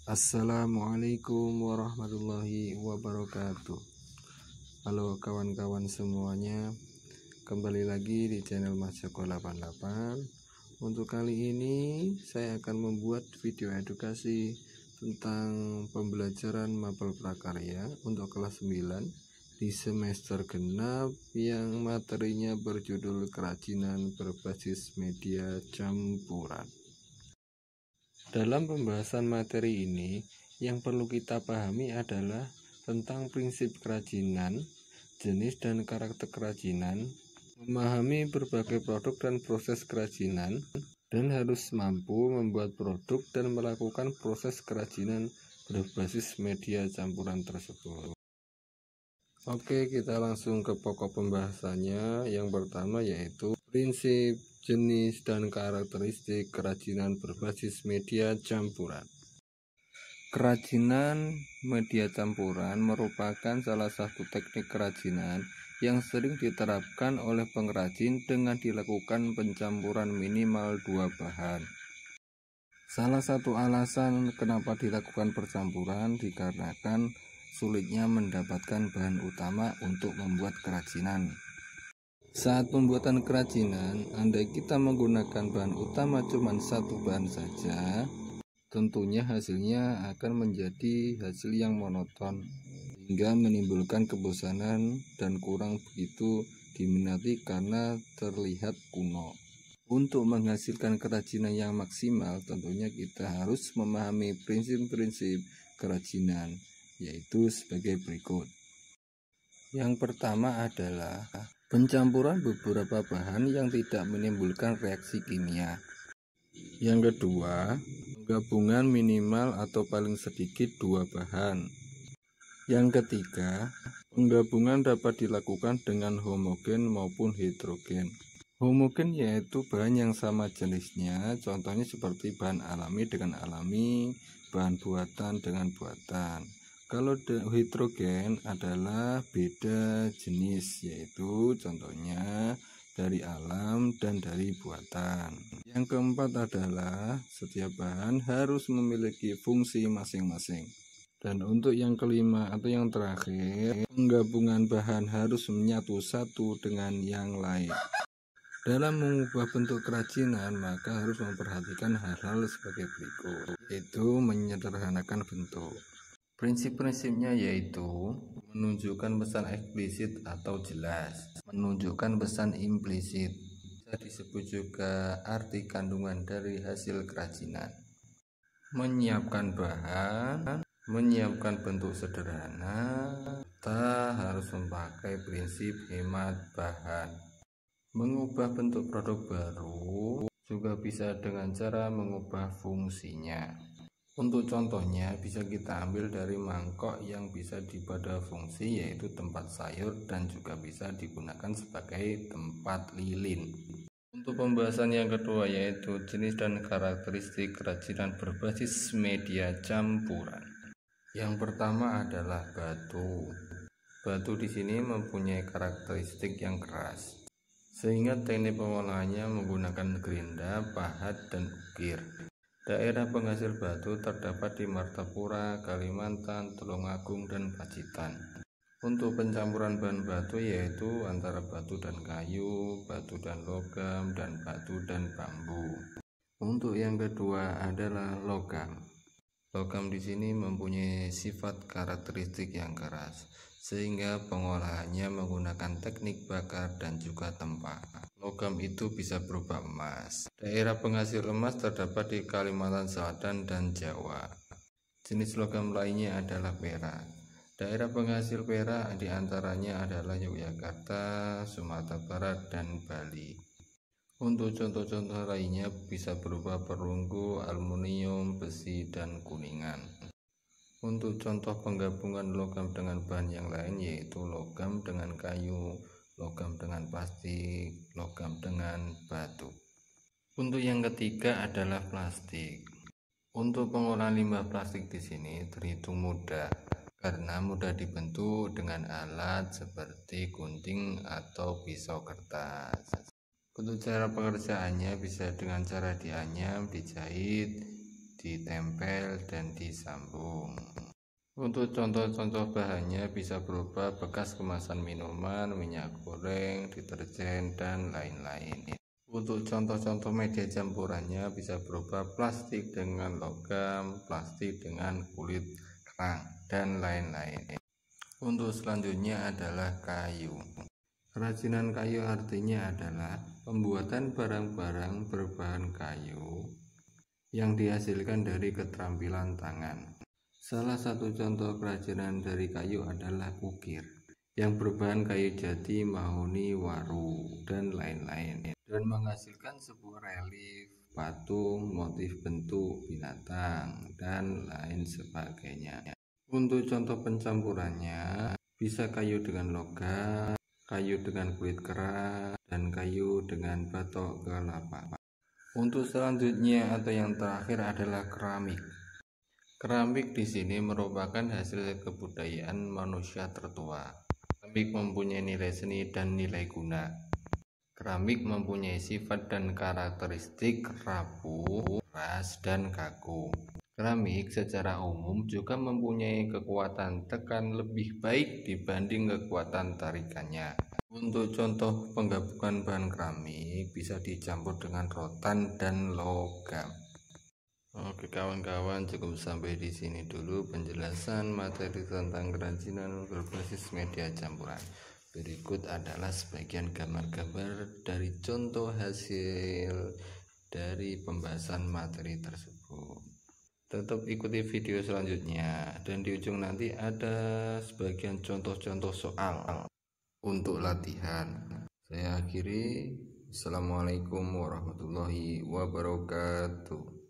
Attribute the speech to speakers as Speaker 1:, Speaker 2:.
Speaker 1: Assalamualaikum warahmatullahi wabarakatuh. Halo kawan-kawan semuanya, kembali lagi di channel Mas Joko 88. Untuk kali ini saya akan membuat video edukasi tentang pembelajaran mapel prakarya untuk kelas 9 di semester genap yang materinya berjudul kerajinan berbasis media campuran. Dalam pembahasan materi ini, yang perlu kita pahami adalah tentang prinsip kerajinan, jenis dan karakter kerajinan, memahami berbagai produk dan proses kerajinan, dan harus mampu membuat produk dan melakukan proses kerajinan berbasis media campuran tersebut. Oke, kita langsung ke pokok pembahasannya. Yang pertama yaitu prinsip, jenis, dan karakteristik kerajinan berbasis media campuran. Kerajinan media campuran merupakan salah satu teknik kerajinan yang sering diterapkan oleh pengrajin dengan dilakukan pencampuran minimal 2 bahan. Salah satu alasan kenapa dilakukan percampuran dikarenakan sulitnya mendapatkan bahan utama untuk membuat kerajinan. Saat pembuatan kerajinan, andai kita menggunakan bahan utama cuma satu bahan saja, tentunya hasilnya akan menjadi hasil yang monoton hingga menimbulkan kebosanan dan kurang begitu diminati karena terlihat kuno. Untuk menghasilkan kerajinan yang maksimal, tentunya kita harus memahami prinsip-prinsip kerajinan, yaitu sebagai berikut. Yang pertama adalah pencampuran beberapa bahan yang tidak menimbulkan reaksi kimia. Yang kedua, penggabungan minimal atau paling sedikit 2 bahan. Yang ketiga, penggabungan dapat dilakukan dengan homogen maupun heterogen. Homogen yaitu bahan yang sama jenisnya, contohnya seperti bahan alami dengan alami, bahan buatan dengan buatan. Kalau heterogen adalah beda jenis, yaitu contohnya dari alam dan dari buatan. Yang keempat adalah setiap bahan harus memiliki fungsi masing-masing. Dan untuk yang kelima atau yang terakhir, penggabungan bahan harus menyatu satu dengan yang lain. Dalam mengubah bentuk kerajinan, maka harus memperhatikan hal-hal sebagai berikut, yaitu menyederhanakan bentuk. Prinsip-prinsipnya yaitu menunjukkan pesan eksplisit atau jelas, menunjukkan pesan implisit, bisa disebut juga arti kandungan dari hasil kerajinan, menyiapkan bahan, menyiapkan bentuk sederhana, kita harus memakai prinsip hemat bahan, mengubah bentuk produk baru, juga bisa dengan cara mengubah fungsinya. Untuk contohnya bisa kita ambil dari mangkok yang bisa pada fungsi yaitu tempat sayur dan juga bisa digunakan sebagai tempat lilin. Untuk pembahasan yang kedua yaitu jenis dan karakteristik kerajinan berbasis media campuran. Yang pertama adalah batu. Batu di sini mempunyai karakteristik yang keras, sehingga teknik pengolahannya menggunakan gerinda, pahat, dan ukir. Daerah penghasil batu terdapat di Martapura, Kalimantan, Tulungagung, dan Pacitan. Untuk pencampuran bahan batu yaitu antara batu dan kayu, batu dan logam, dan batu dan bambu. Untuk yang kedua adalah logam. Logam di sini mempunyai sifat karakteristik yang keras, sehingga pengolahannya menggunakan teknik bakar dan juga tempa. Logam itu bisa berupa emas. Daerah penghasil emas terdapat di Kalimantan Selatan dan Jawa. Jenis logam lainnya adalah perak. Daerah penghasil perak diantaranya adalah Yogyakarta, Sumatera Barat, dan Bali. Untuk contoh-contoh lainnya bisa berupa perunggu, aluminium, besi, dan kuningan. Untuk contoh penggabungan logam dengan bahan yang lain yaitu logam dengan kayu, logam dengan plastik, logam dengan batu. Untuk yang ketiga adalah plastik. Untuk pengolahan limbah plastik di sini terhitung mudah karena mudah dibentuk dengan alat seperti gunting atau pisau kertas. Untuk cara pengerjaannya bisa dengan cara dianyam, dijahit, ditempel, dan disambung. Untuk contoh-contoh bahannya bisa berupa bekas kemasan minuman, minyak goreng, deterjen, dan lain-lain. Untuk contoh-contoh media campurannya bisa berupa plastik dengan logam, plastik dengan kulit kerang, dan lain-lain. Untuk selanjutnya adalah kayu. Kerajinan kayu artinya adalah pembuatan barang-barang berbahan kayu yang dihasilkan dari keterampilan tangan. Salah satu contoh kerajinan dari kayu adalah ukir yang berbahan kayu jati, mahoni, waru, dan lain-lain, dan menghasilkan sebuah relief, patung, motif bentuk binatang, dan lain sebagainya. Untuk contoh pencampurannya bisa kayu dengan logam, kayu dengan kulit keras, dan kayu dengan batok kelapa. Untuk selanjutnya atau yang terakhir adalah keramik. Keramik di sini merupakan hasil kebudayaan manusia tertua. Keramik mempunyai nilai seni dan nilai guna. Keramik mempunyai sifat dan karakteristik rapuh, keras, dan kaku. Keramik secara umum juga mempunyai kekuatan tekan lebih baik dibanding kekuatan tarikannya. Untuk contoh penggabungan bahan keramik bisa dicampur dengan rotan dan logam. Oke kawan-kawan, cukup sampai di sini dulu penjelasan materi tentang kerajinan berbasis media campuran. Berikut adalah sebagian gambar-gambar dari contoh hasil dari pembahasan materi tersebut. Tetap ikuti video selanjutnya, dan di ujung nanti ada sebagian contoh-contoh soal untuk latihan. Saya akhiri. Assalamualaikum warahmatullahi wabarakatuh.